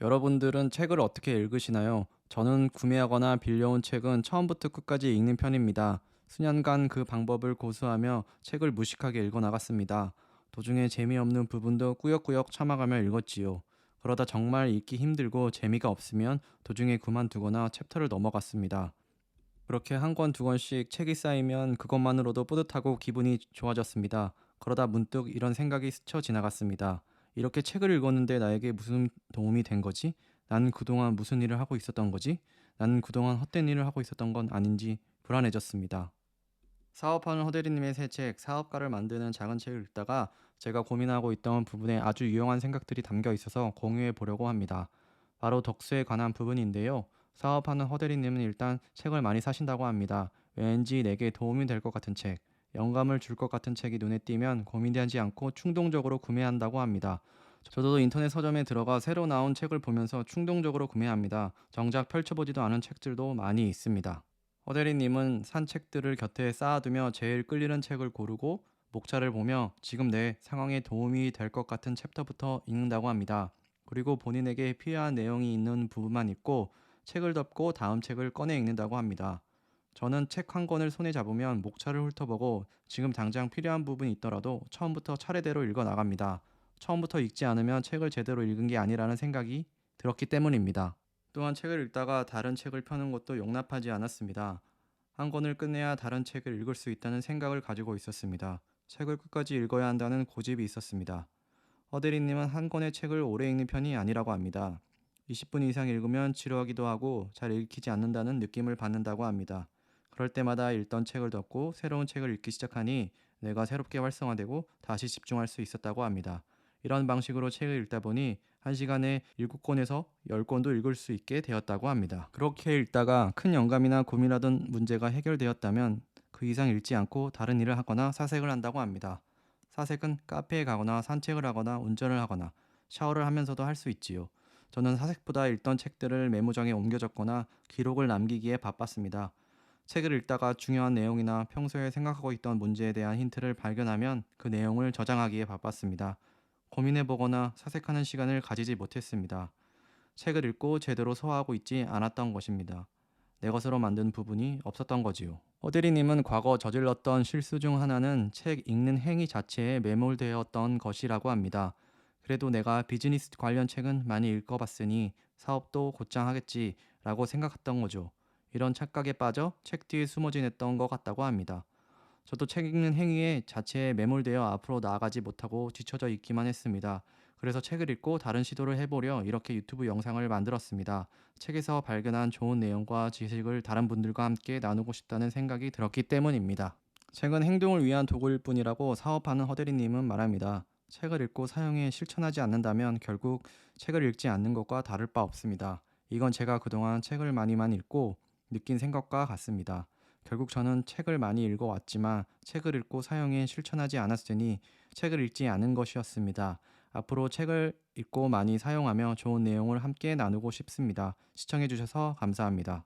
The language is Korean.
여러분들은 책을 어떻게 읽으시나요? 저는 구매하거나 빌려온 책은 처음부터 끝까지 읽는 편입니다. 수년간 그 방법을 고수하며 책을 무식하게 읽어 나갔습니다. 도중에 재미없는 부분도 꾸역꾸역 참아가며 읽었지요. 그러다 정말 읽기 힘들고 재미가 없으면 도중에 그만두거나 챕터를 넘어갔습니다. 그렇게 한 권, 두 권씩 책이 쌓이면 그것만으로도 뿌듯하고 기분이 좋아졌습니다. 그러다 문득 이런 생각이 스쳐 지나갔습니다. 이렇게 책을 읽었는데 나에게 무슨 도움이 된 거지? 나는 그동안 무슨 일을 하고 있었던 거지? 나는 그동안 헛된 일을 하고 있었던 건 아닌지 불안해졌습니다. 사업하는 허대리님의 새 책, 사업가를 만드는 작은 책을 읽다가 제가 고민하고 있던 부분에 아주 유용한 생각들이 담겨 있어서 공유해 보려고 합니다. 바로 덕수에 관한 부분인데요. 사업하는 허대리님은 일단 책을 많이 사신다고 합니다. 왠지 내게 도움이 될 것 같은 책, 영감을 줄 것 같은 책이 눈에 띄면 고민하지 않고 충동적으로 구매한다고 합니다. 저도 인터넷 서점에 들어가 새로 나온 책을 보면서 충동적으로 구매합니다. 정작 펼쳐보지도 않은 책들도 많이 있습니다. 허대리님은 산 책들을 곁에 쌓아두며 제일 끌리는 책을 고르고 목차를 보며 지금 내 상황에 도움이 될 것 같은 챕터부터 읽는다고 합니다. 그리고 본인에게 필요한 내용이 있는 부분만 읽고 책을 덮고 다음 책을 꺼내 읽는다고 합니다. 저는 책 한 권을 손에 잡으면 목차를 훑어보고 지금 당장 필요한 부분이 있더라도 처음부터 차례대로 읽어 나갑니다. 처음부터 읽지 않으면 책을 제대로 읽은 게 아니라는 생각이 들었기 때문입니다. 또한 책을 읽다가 다른 책을 펴는 것도 용납하지 않았습니다. 한 권을 끝내야 다른 책을 읽을 수 있다는 생각을 가지고 있었습니다. 책을 끝까지 읽어야 한다는 고집이 있었습니다. 허대리님은 한 권의 책을 오래 읽는 편이 아니라고 합니다. 20분 이상 읽으면 지루하기도 하고 잘 읽히지 않는다는 느낌을 받는다고 합니다. 그럴 때마다 읽던 책을 덮고 새로운 책을 읽기 시작하니 뇌가 새롭게 활성화되고 다시 집중할 수 있었다고 합니다. 이런 방식으로 책을 읽다 보니 1시간에 7권에서 10권도 읽을 수 있게 되었다고 합니다. 그렇게 읽다가 큰 영감이나 고민하던 문제가 해결되었다면 그 이상 읽지 않고 다른 일을 하거나 사색을 한다고 합니다. 사색은 카페에 가거나 산책을 하거나 운전을 하거나 샤워를 하면서도 할 수 있지요. 저는 사색보다 읽던 책들을 메모장에 옮겨 적거나 기록을 남기기에 바빴습니다. 책을 읽다가 중요한 내용이나 평소에 생각하고 있던 문제에 대한 힌트를 발견하면 그 내용을 저장하기에 바빴습니다. 고민해보거나 사색하는 시간을 가지지 못했습니다. 책을 읽고 제대로 소화하고 있지 않았던 것입니다. 내 것으로 만든 부분이 없었던 거지요. 허대리님은 과거 저질렀던 실수 중 하나는 책 읽는 행위 자체에 매몰되었던 것이라고 합니다. 그래도 내가 비즈니스 관련 책은 많이 읽어봤으니 사업도 곧장 하겠지 라고 생각했던 거죠. 이런 착각에 빠져 책 뒤에 숨어 지냈던 것 같다고 합니다. 저도 책 읽는 행위에 자체에 매몰되어 앞으로 나아가지 못하고 뒤처져 있기만 했습니다. 그래서 책을 읽고 다른 시도를 해보려 이렇게 유튜브 영상을 만들었습니다. 책에서 발견한 좋은 내용과 지식을 다른 분들과 함께 나누고 싶다는 생각이 들었기 때문입니다. 책은 행동을 위한 도구일 뿐이라고 사업하는 허대리님은 말합니다. 책을 읽고 사용해 실천하지 않는다면 결국 책을 읽지 않는 것과 다를 바 없습니다. 이건 제가 그동안 책을 많이만 읽고 느낀 생각과 같습니다. 결국 저는 책을 많이 읽어왔지만 책을 읽고 사용해 실천하지 않았으니 책을 읽지 않은 것이었습니다. 앞으로 책을 읽고 많이 사용하며 좋은 내용을 함께 나누고 싶습니다. 시청해주셔서 감사합니다.